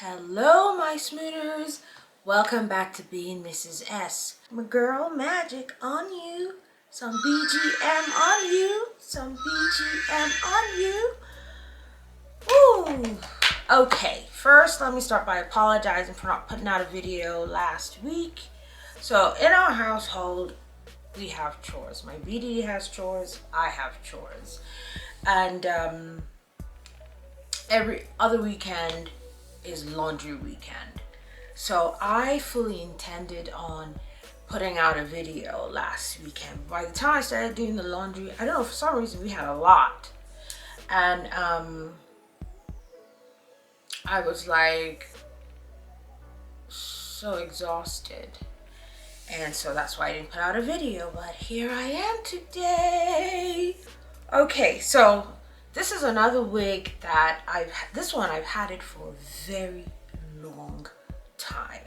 Hello, my Smooners. Welcome back to being Mrs. S. My girl magic on you. Some BGM on you. Some BGM on you. Ooh. Okay, first let me start by apologizing for not putting out a video last week. So in our household, we have chores. My BD has chores. I have chores. And every other weekend is laundry weekend. So I fully intended on putting out a video last weekend. By the time I started doing the laundry, I don't know, for some reason we had a lot. And I was like so exhausted. And so that's why I didn't put out a video, but here I am today. Okay, so this is another wig that I've had it for a very long time.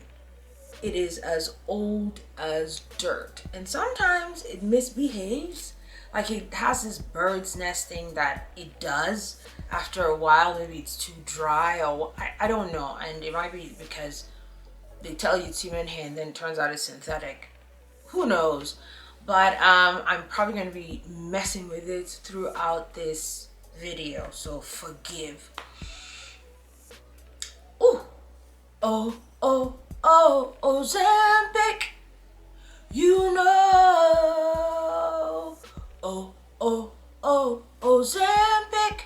It is as old as dirt, and sometimes it misbehaves. Like it has this bird's nesting that it does after a while. Maybe it's too dry, or I don't know, and it might be because they tell you it's human hair and then it turns out it's synthetic. Who knows? But I'm probably going to be messing with it throughout this video, so forgive. Ooh. Oh, oh, oh, Ozempic, you know. Oh, oh, oh, Ozempic,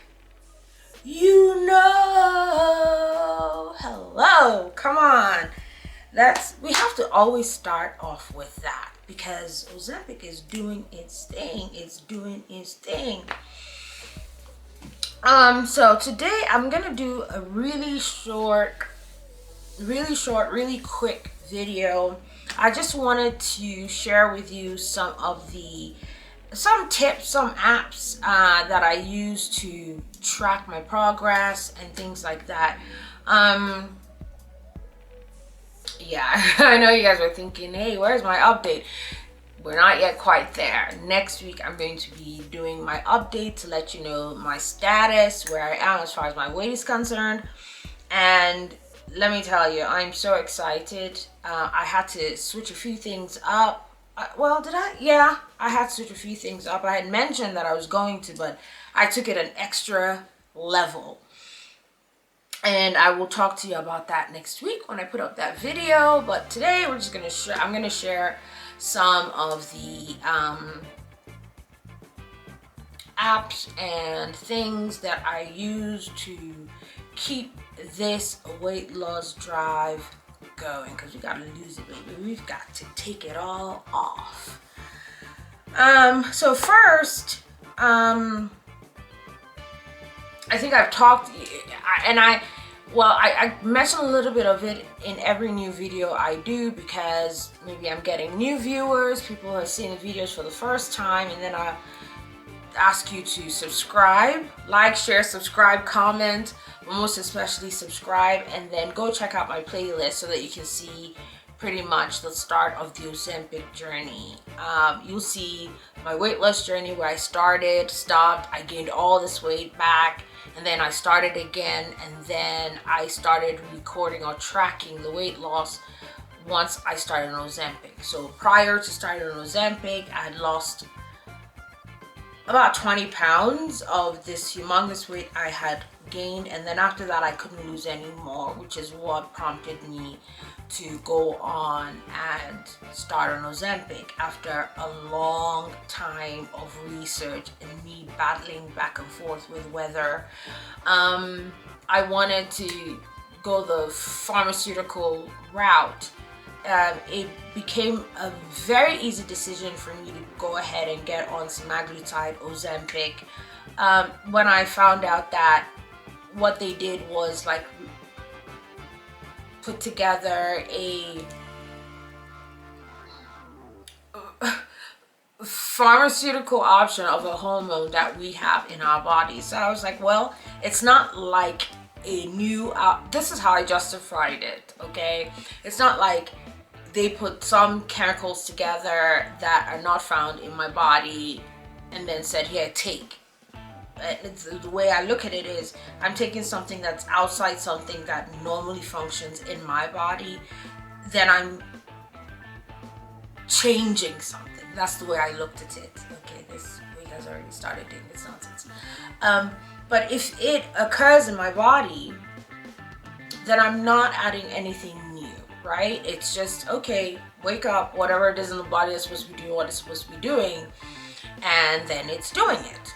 you know. Hello, come on. We have to always start off with that because Ozempic is doing its thing. It's doing its thing. So today I'm gonna do a really quick video. I just wanted to share with you some tips, some apps that I use to track my progress and things like that. Yeah, I know you guys are thinking, hey, where's my update? We're not yet quite there. Next week, I'm going to be doing my update to let you know my status, where I am as far as my weight is concerned. And let me tell you, I'm so excited. I had to switch a few things up. Well, did I? Yeah, I had to switch a few things up. I had mentioned that I was going to, but I took it an extra level. And I will talk to you about that next week when I put up that video. But today, we're just gonna I'm gonna share some of the apps and things that I use to keep this weight loss drive going, because we gotta lose it, baby. We've got to take it all off. So first, I think I've talked, and I mention a little bit of it in every new video I do, because maybe I'm getting new viewers, people who are seeing the videos for the first time, and then I ask you to subscribe, like, share, subscribe, comment, but most especially subscribe, and then go check out my playlist so that you can see pretty much the start of the Ozempic journey. You'll see my weight loss journey, where I started, stopped, I gained all this weight back, and then I started again, and then I started recording or tracking the weight loss once I started on Ozempic. So prior to starting on Ozempic, I had lost about 20 pounds of this humongous weight I had gained, and then after that I couldn't lose any more, which is what prompted me to go on and start on Ozempic after a long time of research and me battling back and forth with whether I wanted to go the pharmaceutical route. It became a very easy decision for me to go ahead and get on semaglutide Ozempic when I found out that what they did was like put together a pharmaceutical option of a hormone that we have in our body. So I was like, well, it's not like a new this is how I justified it, okay? It's not like they put some chemicals together that are not found in my body and then said, here, take. it's the way I look at it is I'm taking something that's outside something that normally functions in my body, then I'm changing something. That's the way I looked at it. Okay, this week has already started doing this nonsense. But if it occurs in my body, then I'm not adding anything new, right? It's just, okay, wake up, whatever it is in the body is supposed to be doing what it's supposed to be doing, and then it's doing it.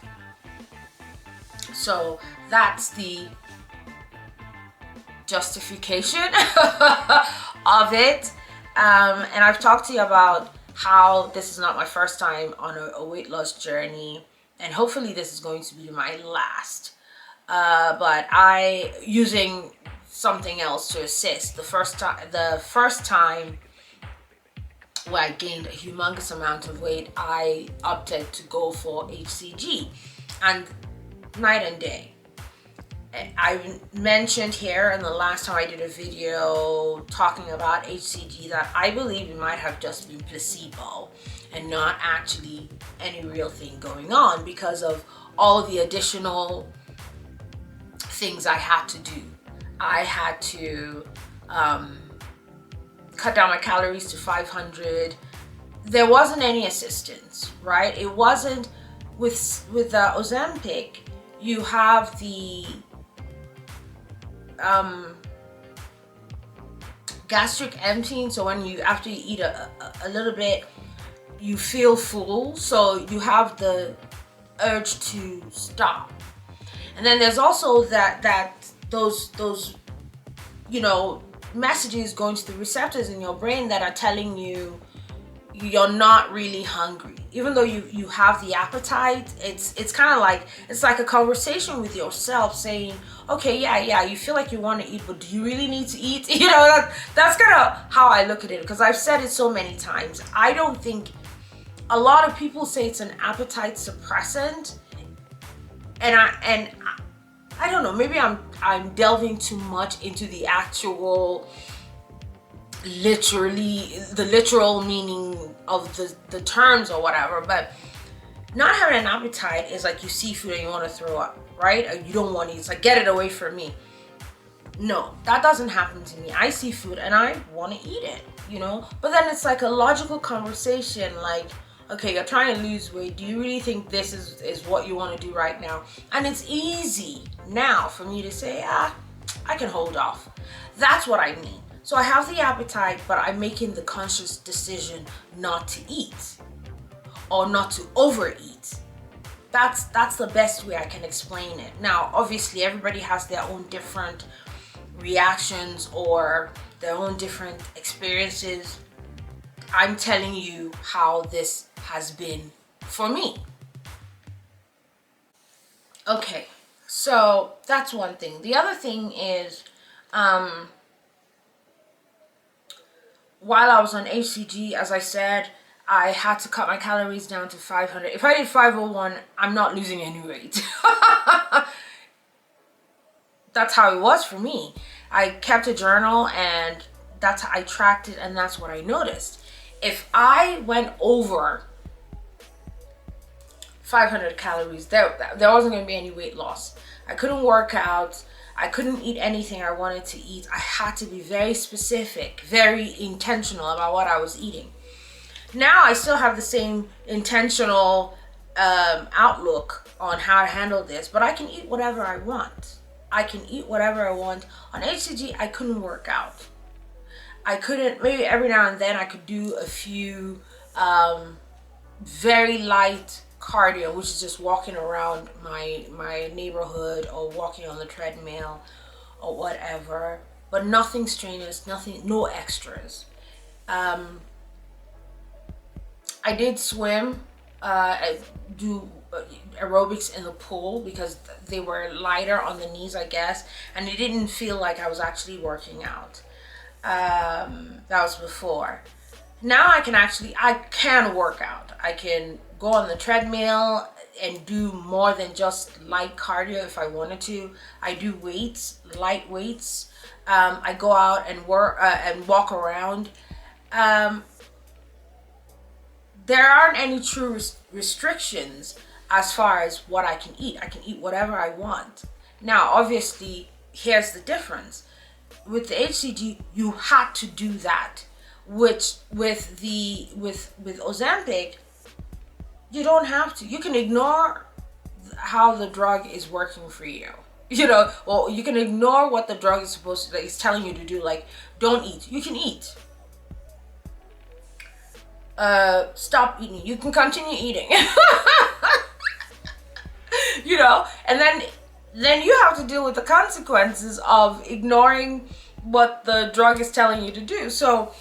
So that's the justification of it. And I've talked to you about how this is not my first time on a weight loss journey, and hopefully this is going to be my last. But I using something else to assist. The first time where I gained a humongous amount of weight, I opted to go for HCG, and night and day. I mentioned here in the last time I did a video talking about HCG that I believe it might have just been placebo and not actually any real thing going on because of all the additional things I had to do. I had to cut down my calories to 500. There wasn't any assistance, right? It wasn't with the Ozempic. You have the gastric emptying, so when you after you eat a little bit, you feel full, so you have the urge to stop. And then there's also those messages going to the receptors in your brain that are telling you you're not really hungry, even though you have the appetite. It's kind of like, it's like a conversation with yourself saying, okay, yeah, you feel like you want to eat, but do you really need to eat? That's kind of how I look at it, because I've said it so many times. I don't think, a lot of people say it's an appetite suppressant, and I don't know, maybe I'm delving too much into the actual the literal meaning of the terms or whatever, but not having an appetite is like you see food and you want to throw up, right? Or you don't want to eat. It's like, get it away from me. No, that doesn't happen to me. I see food and I want to eat it, but then it's like a logical conversation, like, okay, you're trying to lose weight. Do you really think this is what you want to do right now? And it's easy now for me to say, I can hold off. That's what I mean. So I have the appetite, but I'm making the conscious decision not to eat or not to overeat. That's the best way I can explain it. Now, obviously, everybody has their own different reactions or their own different experiences. I'm telling you how this has been for me. Okay, so that's one thing. The other thing is, while I was on HCG, as I said, I had to cut my calories down to 500. If I did 501, I'm not losing any weight. That's how it was for me. I kept a journal and that's how I tracked it, and that's what I noticed. If I went over 500 calories, there wasn't going to be any weight loss. I couldn't work out. I couldn't eat anything I wanted to eat. I had to be very specific, very intentional about what I was eating. Now I still have the same intentional outlook on how to handle this, but I can eat whatever I want. I can eat whatever I want. On HCG, I couldn't work out. I couldn't, maybe every now and then I could do a few very light cardio, which is just walking around my neighborhood or walking on the treadmill or whatever, but nothing strenuous, no extras. I did swim, do aerobics in the pool because they were lighter on the knees, I guess, and it didn't feel like I was actually working out. That was before. Now I can work out. I can go on the treadmill and do more than just light cardio if I wanted to. I do weights, light weights. I go out and work and walk around. There aren't any true restrictions. as far as what I can eat. I can eat whatever I want. Now, obviously, here's the difference. With the HCG, you had to do that. Which with Ozempic, you don't have to. You can ignore how the drug is working for you. You know, or you can ignore what the drug is supposed to, is telling you to do. Like, don't eat. You can eat. Stop eating. You can continue eating. You know, and then you have to deal with the consequences of ignoring what the drug is telling you to do. So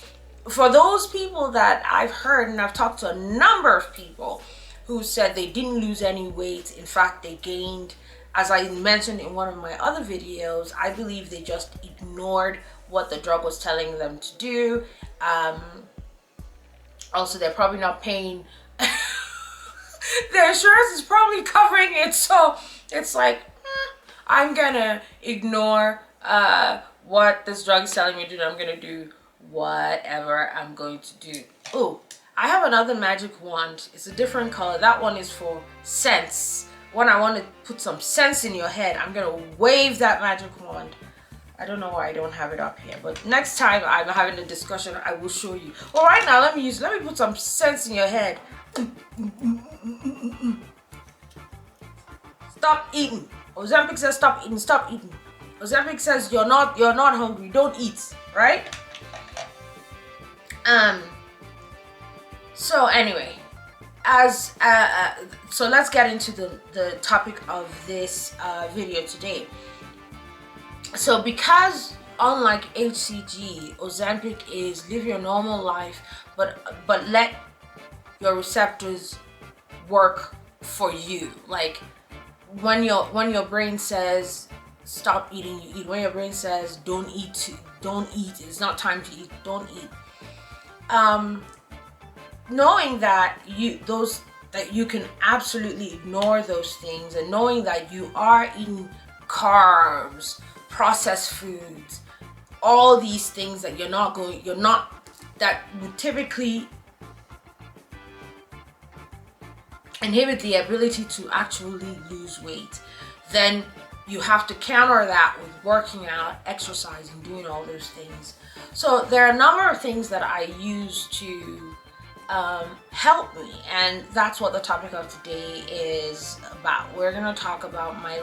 for those people that I've heard, and I've talked to a number of people who said they didn't lose any weight, in fact they gained, as I mentioned in one of my other videos, I believe they just ignored what the drug was telling them to do. Also, they're probably not paying their insurance is probably covering it, so it's like, I'm gonna ignore what this drug is telling me to do. I'm gonna do whatever I'm going to do. Oh, I have another magic wand. It's a different color. That one is for sense. When I want to put some sense in your head, I'm gonna wave that magic wand. I don't know why I don't have it up here, but next time I'm having a discussion, I will show you. Well, right now, let me put some sense in your head. Stop eating. Ozempic says stop eating, stop eating. Ozempic says you're not hungry, don't eat, right? So anyway, so let's get into the topic of this video today. So because unlike HCG, Ozempic is live your normal life, but let your receptors work for you. Like when your brain says stop eating, you eat. When your brain says don't eat, it's not time to eat, don't eat. Knowing that you can absolutely ignore those things, and knowing that you are eating carbs, processed foods, all these things that that would typically inhibit the ability to actually lose weight, then you have to counter that with working out, exercising, doing all those things. So there are a number of things that I use to help me, and that's what the topic of today is about. We're gonna talk about my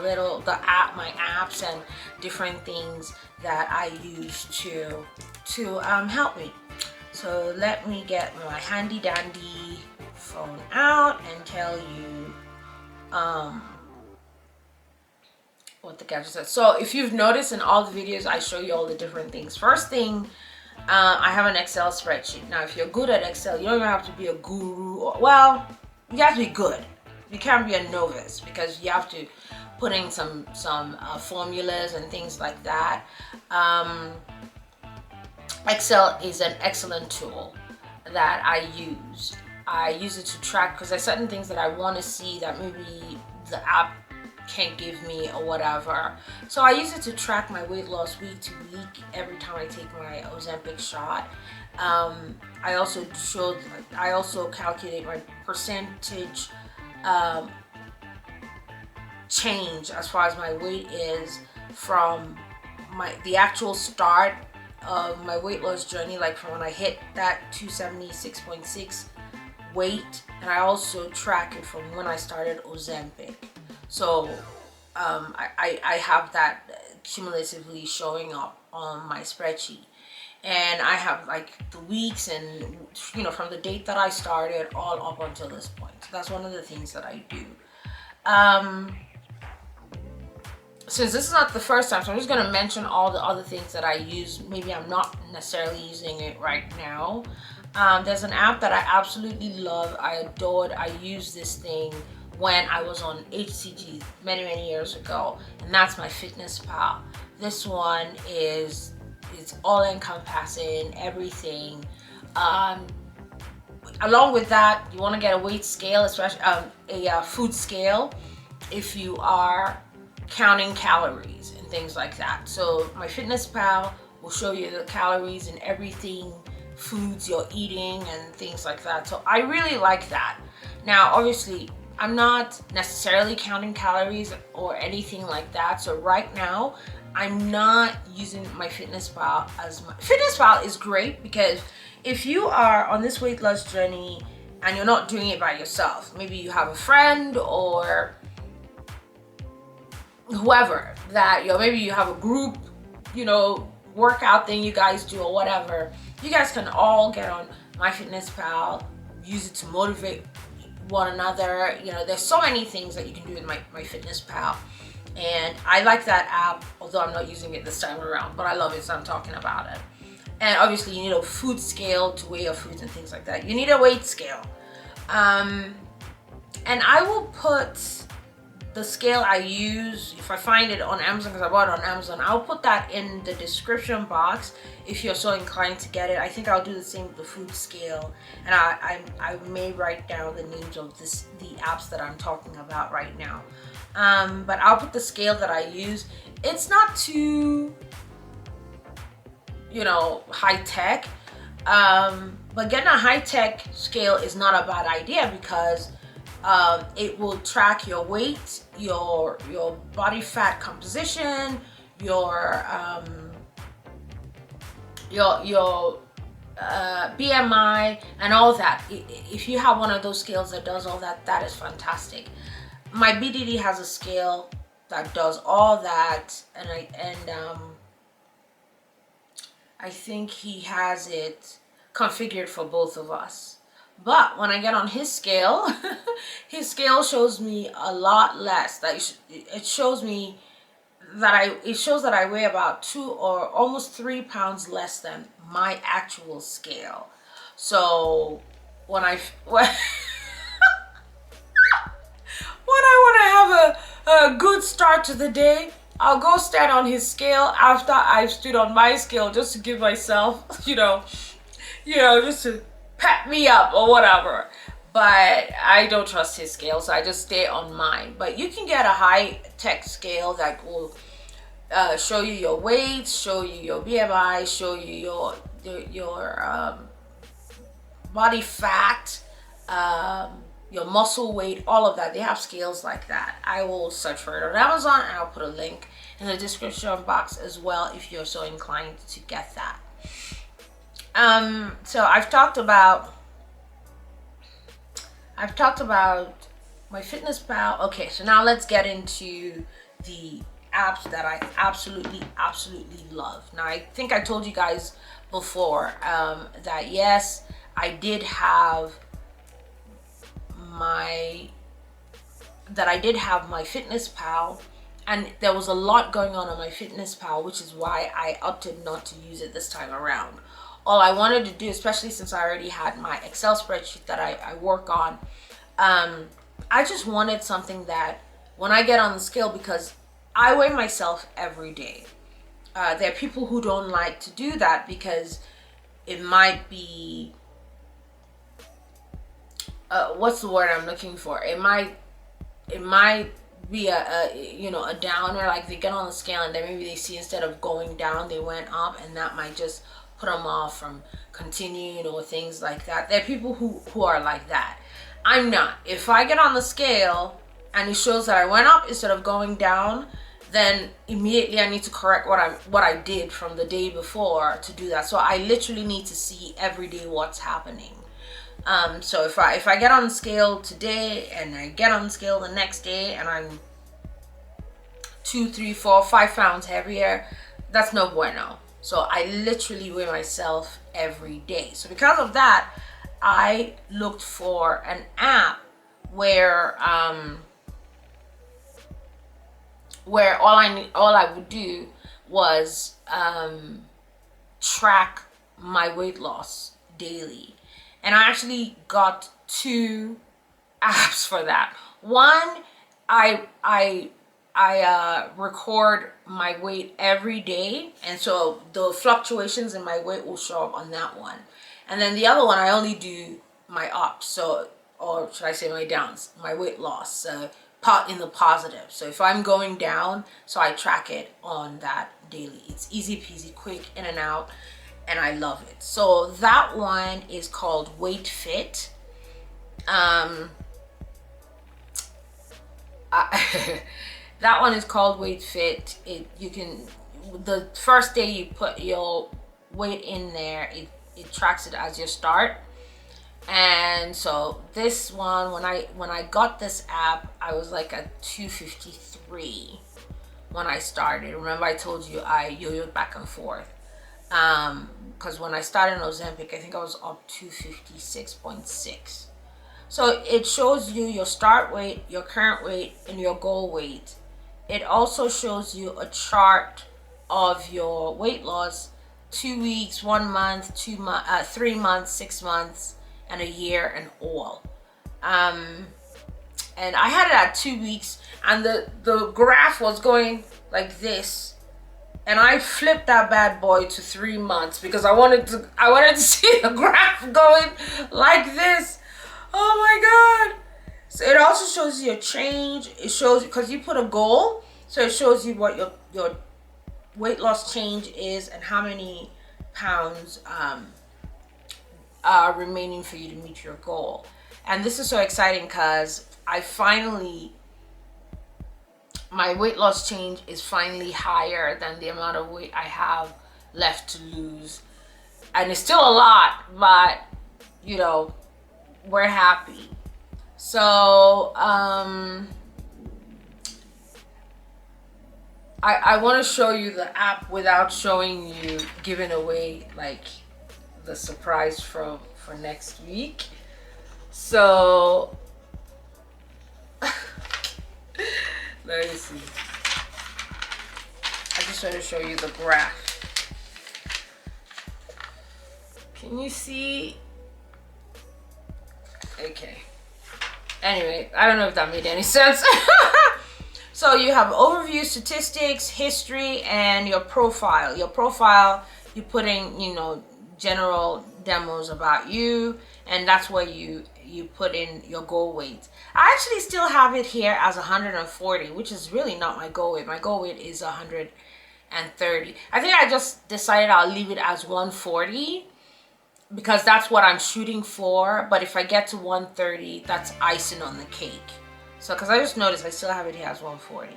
apps and different things that I use to help me. So let me get my handy dandy phone out and tell you what the gadget says. So if you've noticed in all the videos, I show you all the different things. First thing, I have an Excel spreadsheet. Now, if you're good at Excel, you don't even have to be a guru. Well, you have to be good. You can't be a novice, because you have to put in some formulas and things like that. Excel is an excellent tool that I use. I use it to track, because there's certain things that I want to see that maybe the app can't give me or whatever. So I use it to track my weight loss week to week every time I take my Ozempic shot. I also calculate my percentage change as far as my weight is from the actual start of my weight loss journey, like from when I hit that 276.6 weight, and I also track it from when I started Ozempic. So I have that cumulatively showing up on my spreadsheet, and I have like the weeks and from the date that I started all up until this point. So that's one of the things that I do. Since this is not the first time, so I'm just going to mention all the other things that I use. Maybe I'm not necessarily using it right now. There's an app that I absolutely love. I adored. I used this thing when I was on HCG many years ago, and that's MyFitnessPal. This one it's all encompassing, everything. Along with that, you want to get a weight scale, especially a food scale, if you are counting calories and things like that. So MyFitnessPal will show you the calories and everything, foods you're eating and things like that. So I really like that. Now, obviously, I'm not necessarily counting calories or anything like that. So right now, I'm not using MyFitnessPal as much. MyFitnessPal is great because if you are on this weight loss journey and you're not doing it by yourself, maybe you have a friend or whoever that, maybe you have a group, workout thing you guys do or whatever, you guys can all get on MyFitnessPal, use it to motivate one another. There's so many things that you can do with MyFitnessPal, and I like that app, although I'm not using it this time around, but I love it, so I'm talking about it. And obviously you need a food scale to weigh your foods and things like that. You need a weight scale, and I will put the scale I use, if I find it on Amazon, because I bought it on Amazon, I'll put that in the description box if you're so inclined to get it. I think I'll do the same with the food scale, and I may write down the names of the apps that I'm talking about right now. But I'll put the scale that I use. It's not too, high tech, but getting a high tech scale is not a bad idea because it will track your weight, your body fat composition, your BMI, and all that. If you have one of those scales that does all that, that is fantastic. My BDD has a scale that does all that, and I think he has it configured for both of us. But when I get on his scale, his scale shows me a lot less. It shows that I weigh about 2 or almost 3 pounds less than my actual scale. So when I want to have a good start to the day, I'll go stand on his scale after I've stood on my scale, just to give myself, just to pep me up or whatever. But I don't trust his scale, so I just stay on mine. But you can get a high-tech scale that will show you your weight, show you your BMI, show you your body fat, your muscle weight, all of that. They have scales like that. I will search for it on Amazon, and I'll put a link in the description box as well if you're so inclined to get that. So I've talked about MyFitnessPal. Okay, so now let's get into the apps that I absolutely love. Now, I think I told you guys before that yes, I did have MyFitnessPal, and there was a lot going on MyFitnessPal, which is why I opted not to use it this time around. All I wanted to do, especially since I already had my Excel spreadsheet that I work on, I just wanted something that when I get on the scale, because I weigh myself every day. There are people who don't like to do that because it might be, what's the word I'm looking for? It might be a downer, like they get on the scale and then maybe they see instead of going down, they went up, and that might just put them off from continuing or things like that. There are people who are like that. I'm not. If I get on the scale and it shows that I went up instead of going down, then immediately I need to correct what I did from the day before to do that. So I literally need to see every day what's happening. So if I get on the scale today and I get on the scale the next day and I'm 2, 3, 4, 5 pounds heavier, that's no bueno. So I literally weigh myself every day. So because of that, I looked for an app where all I would do was track my weight loss daily. And I actually got 2 apps for that. One, I record my weight every day, and so the fluctuations in my weight will show up on that one. And then the other one, I only do my ups, or should I say my downs, my weight loss, in the positive. So if I'm going down, so I track it on that daily. It's easy peasy, quick, in and out, and I love it. So that one is called WeightFit. That one is called WeightFit. You can, the first day you put your weight in there, it tracks it as your start. And so this one, when I got this app, I was like at 253 when I started. Remember I told you I yo-yoed back and forth, because when I started Ozempic, I think I was up to 56.6. So it shows you your start weight, your current weight, and your goal weight. It also shows you a chart of your weight loss, 2 weeks, 1 month, 3 months, 6 months, and a year, and all. And I had it at 2 weeks, and the graph was going like this, and I flipped that bad boy to 3 months because I wanted to see the graph going like this. Oh my god. So it also shows you your change. It shows, because you put a goal, so it shows you what your weight loss change is and how many pounds are remaining for you to meet your goal. And this is so exciting because my weight loss change is finally higher than the amount of weight I have left to lose. And it's still a lot, but you know, we're happy. So I want to show you the app without showing you, giving away like the surprise for next week. So let me see. I just want to show you the graph. Can you see? Okay. Anyway, I don't know if that made any sense. So you have overview, statistics, history, and your profile. Your profile, you put in, you know, general demos about you, and that's where you put in your goal weight. I actually still have it here as 140, which is really not my goal weight. My goal weight is 130. I think I just decided I'll leave it as 140 because that's what I'm shooting for. But if I get to 130, that's icing on the cake. So, because I just noticed I still have it here as 140.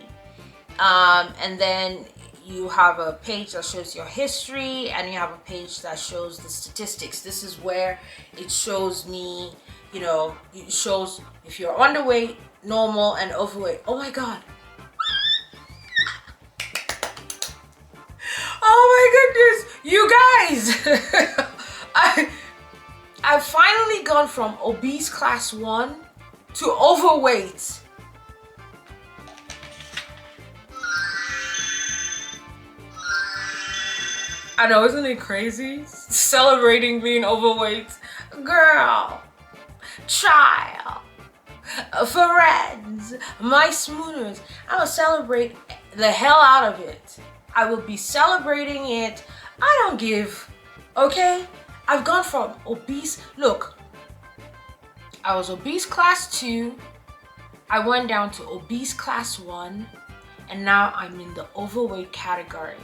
And then you have a page that shows your history, and you have a page that shows the statistics. This is where it shows me, you know, it shows if you're underweight, normal, and overweight. Oh my god. Oh my goodness, you guys. I've finally gone from obese class 1 to overweight. I know, isn't it crazy? Celebrating being overweight. Girl, child, friends, my Smooners. I will celebrate the hell out of it. I will be celebrating it. I don't give, okay? I've gone from obese, look, I was obese class 2, I went down to obese class 1, and now I'm in the overweight category.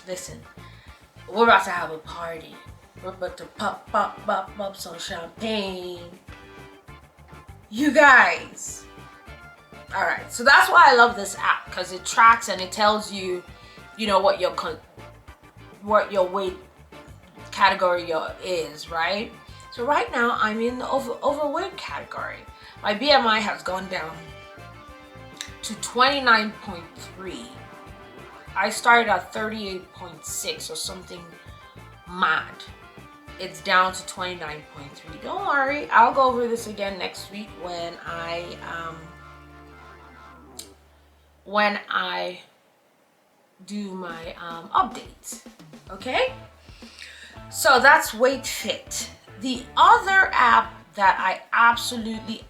Listen, we're about to have a party. We're about to pop some champagne. You guys. All right, so that's why I love this app, because it tracks and it tells you, you know, what your weight category is, right? So right now I'm in the overweight category. My BMI has gone down to 29.3. I started at 38.6 or something mad. It's down to 29.3. Don't worry, I'll go over this again next week when I do my updates. Okay? So that's WeightFit. The other app that I absolutely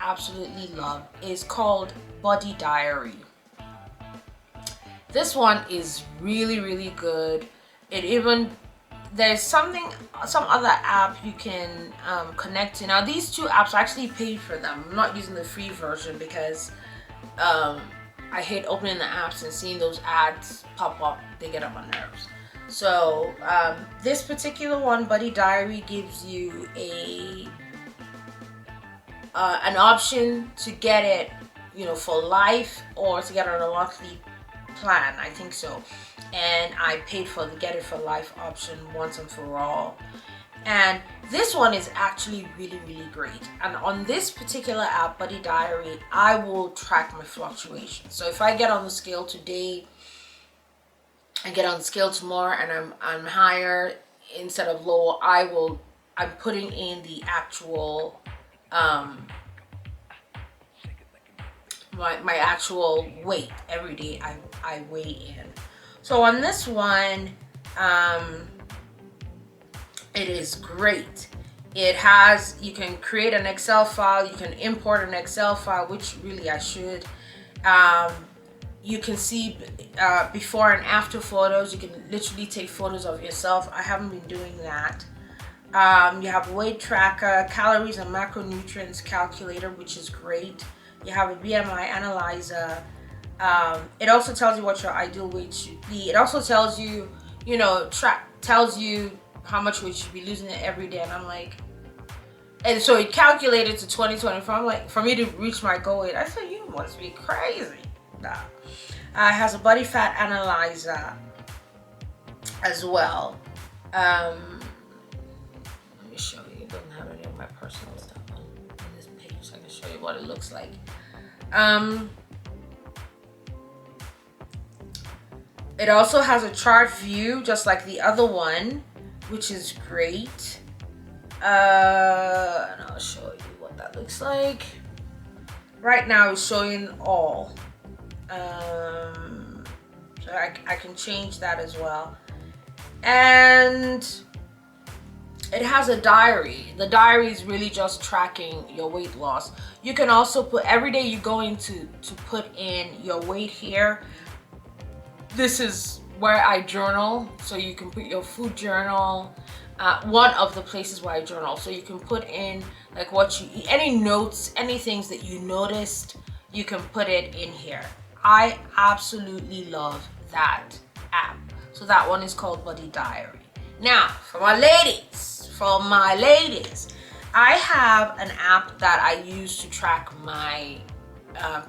love is called Body Diary. This one is really good. There's some other app you can connect to. Now these two apps, I actually paid for them. I'm not using the free version because I hate opening the apps and seeing those ads pop up. They get on my nerves. So this particular one, Body Diary, gives you an option to get it, for life or to get on a monthly plan. I think so. And I paid for the get it for life option once and for all. And this one is actually really, really great. And on this particular app, Body Diary, I will track my fluctuations. So if I get on the scale today, I get on the scale tomorrow and I'm higher instead of lower, I'm putting in the actual my actual weight every day. I weigh in. So on this one, it is great. It has, you can create an Excel file, you can import an Excel file, which really I should. You can see before and after photos. You can literally take photos of yourself. I haven't been doing that. You have weight tracker, calories and macronutrients calculator, which is great. You have a BMI analyzer. It also tells you what your ideal weight should be. It also tells you, tells you how much weight you should be losing every day. And I'm like, and so it calculated to 2024. I'm like, for me to reach my goal weight, I said, you must be crazy. Nah. It has a body fat analyzer as well. Let me show you. It doesn't have any of my personal stuff on this page, so I can show you what it looks like. It also has a chart view, just like the other one, which is great. And I'll show you what that looks like. Right now, it's showing all. So I can change that as well. And it has a diary. The diary is really just tracking your weight loss. You can also put, every day you're going to put in your weight here. This is where I journal, so you can put your food journal. One of the places where I journal, so you can put in like what you eat, any notes, any things that you noticed, you can put it in here. I absolutely love that app. So that one is called Body Diary. Now, for my ladies, I have an app that I use to track my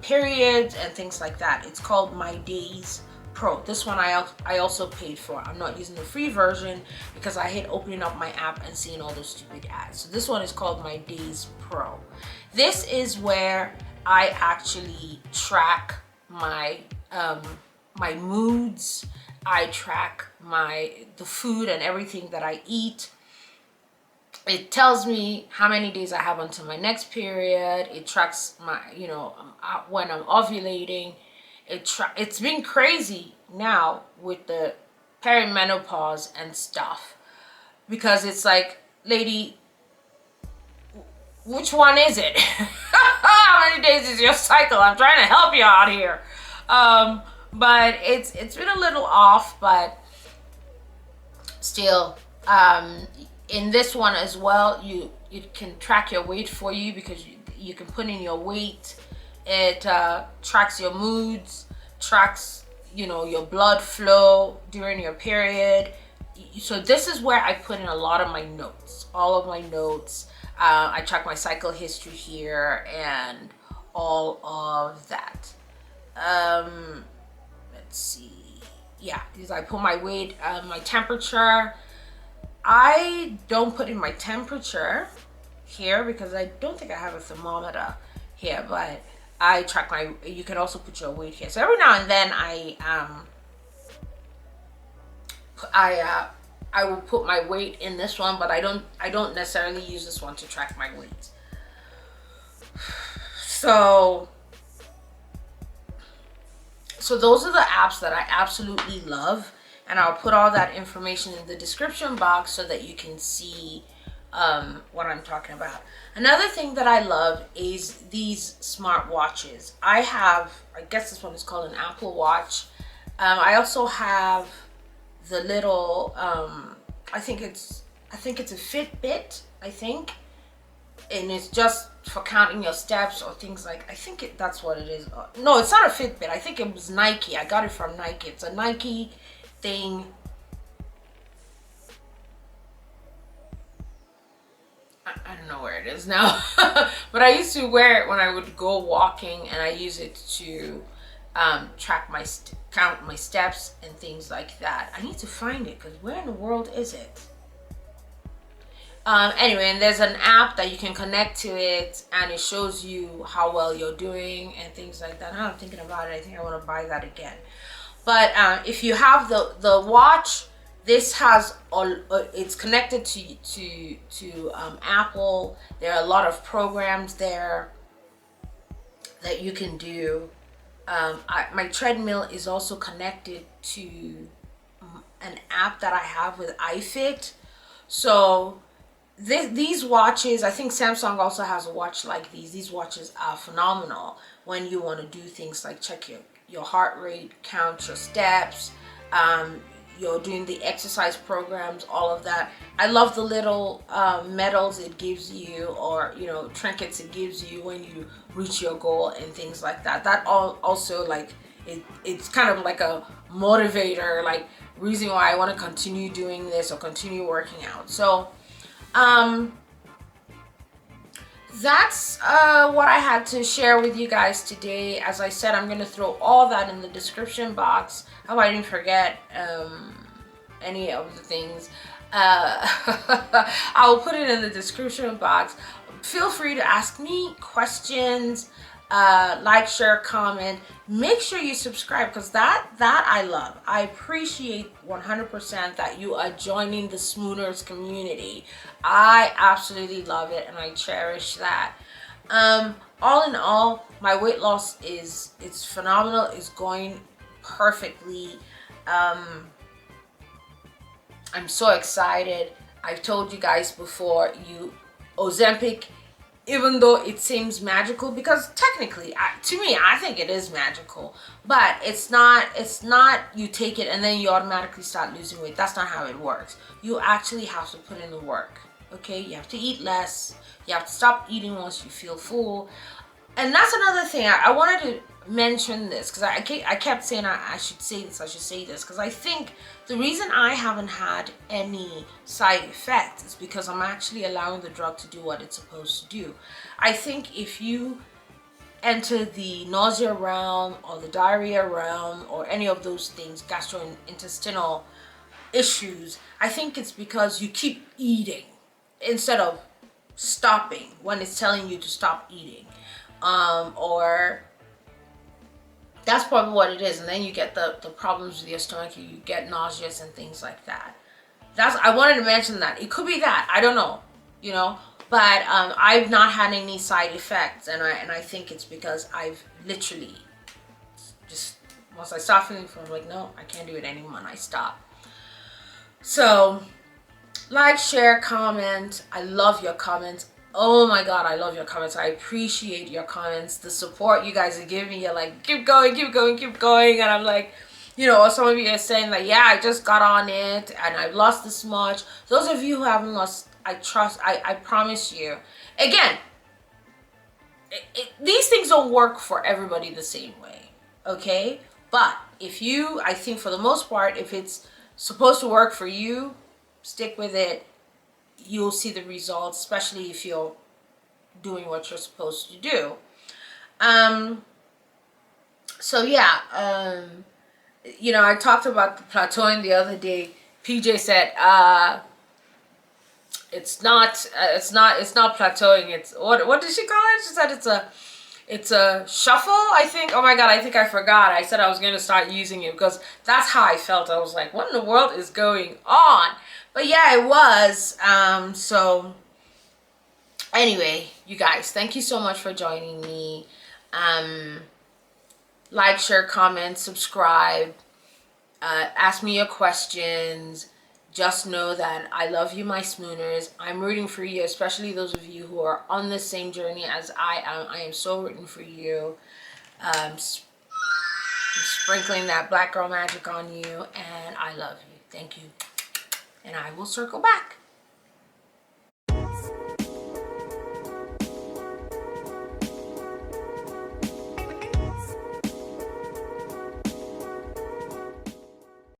periods and things like that. It's called My Days Pro. This one I also paid for. I'm not using the free version because I hate opening up my app and seeing all those stupid ads. So this one is called My Days Pro. This is where I actually track my my moods. I track the food and everything that I eat. It tells me how many days I have until my next period. It tracks my, when I'm ovulating. It's been crazy now with the perimenopause and stuff, because it's like, lady, which one is it? How many days is your cycle? I'm trying to help you out here. But it's been a little off, but still, in this one as well, it can track your weight for you, because you can put in your weight. It tracks your moods, tracks your blood flow during your period. So this is where I put in a lot of my notes, all of my notes. I track my cycle history here and all of that. Let's see. Yeah, these, I put my weight, my temperature. I don't put in my temperature here because I don't think I have a thermometer here, but I track you can also put your weight here. So every now and then I will put my weight in this one, but I don't necessarily use this one to track my weight. So those are the apps that I absolutely love, and I'll put all that information in the description box so that you can see what I'm talking about. Another thing that I love is these smart watches. I guess this one is called an Apple Watch. I also have the little I think it's a Fitbit, I think, and it's just for counting your steps or things like, that's what it is. No, it's not a Fitbit. I think it was Nike. I got it from Nike. It's a Nike thing. I don't know where it is now. But I used to wear it when I would go walking, and I use it to track my count my steps and things like that. I need to find it, because where in the world is it? Anyway, and there's an app that you can connect to it, and it shows you how well you're doing and things like that. Now I'm thinking about it, I think I want to buy that again. But if you have the watch, this has it's connected to Apple. There are a lot of programs there that you can do. My treadmill is also connected to an app that I have with iFit. So these watches, I think Samsung also has a watch like these. These watches are phenomenal when you want to do things like check your heart rate, count your steps, you're doing the exercise programs, all of that. I love the little medals it gives you, or trinkets it gives you when you reach your goal and things like that. That also, like, it's kind of like a motivator, like reason why I want to continue doing this or continue working out. So that's what I had to share with you guys today. As I said, I'm going to throw all that in the description box. I hope I didn't forget any of the things. I will put it in the description box. Feel free to ask me questions, like, share, comment. Make sure you subscribe, because that I love. I appreciate 100% that you are joining the Smooners community. I absolutely love it, and I cherish that. All in all, my weight loss it's phenomenal. It's going perfectly. I'm so excited. I've told you guys before, Ozempic, even though it seems magical, because technically, to me, I think it is magical, but it's not you take it and then you automatically start losing weight. That's not how it works. You actually have to put in the work, okay? You have to eat less. You have to stop eating once you feel full. And that's another thing. I wanted to mention this, because I kept saying I should say this, because I think the reason I haven't had any side effects is because I'm actually allowing the drug to do what it's supposed to do. I think if you enter the nausea realm or the diarrhea realm or any of those things, gastrointestinal issues, I think it's because you keep eating instead of stopping when it's telling you to stop eating, or that's probably what it is. And then you get the problems with your stomach. You get nauseous and things like that. I wanted to mention that. It could be that. I don't know, But I've not had any side effects. And I think it's because I've literally just, once I stop feeling full, I'm like, no, I can't do it anymore. And I stop. So, like, share, comment. I love your comments. Oh my God, I love your comments. I appreciate your comments. The support you guys are giving me. You're like, keep going, keep going, keep going. And I'm like, some of you are saying like, yeah, I just got on it and I've lost this much. Those of you who haven't lost, I promise you. Again, these things don't work for everybody the same way, okay? But I think for the most part, if it's supposed to work for you, stick with it. You'll see the results, especially if you're doing what you're supposed to do. So yeah, I talked about the plateauing the other day. PJ said, it's not plateauing. It's what did she call it? She said it's a shuffle, I think. Oh my God, I think I forgot. I said I was going to start using it because that's how I felt. I was like, what in the world is going on? But yeah, it was. So anyway, you guys, thank you so much for joining me. Like, share, comment, subscribe. Ask me your questions. Just know that I love you, my Smooners. I'm rooting for you, especially those of you who are on the same journey as I am. I am so rooting for you. I'm sprinkling that black girl magic on you, and I love you. Thank you. And I will circle back.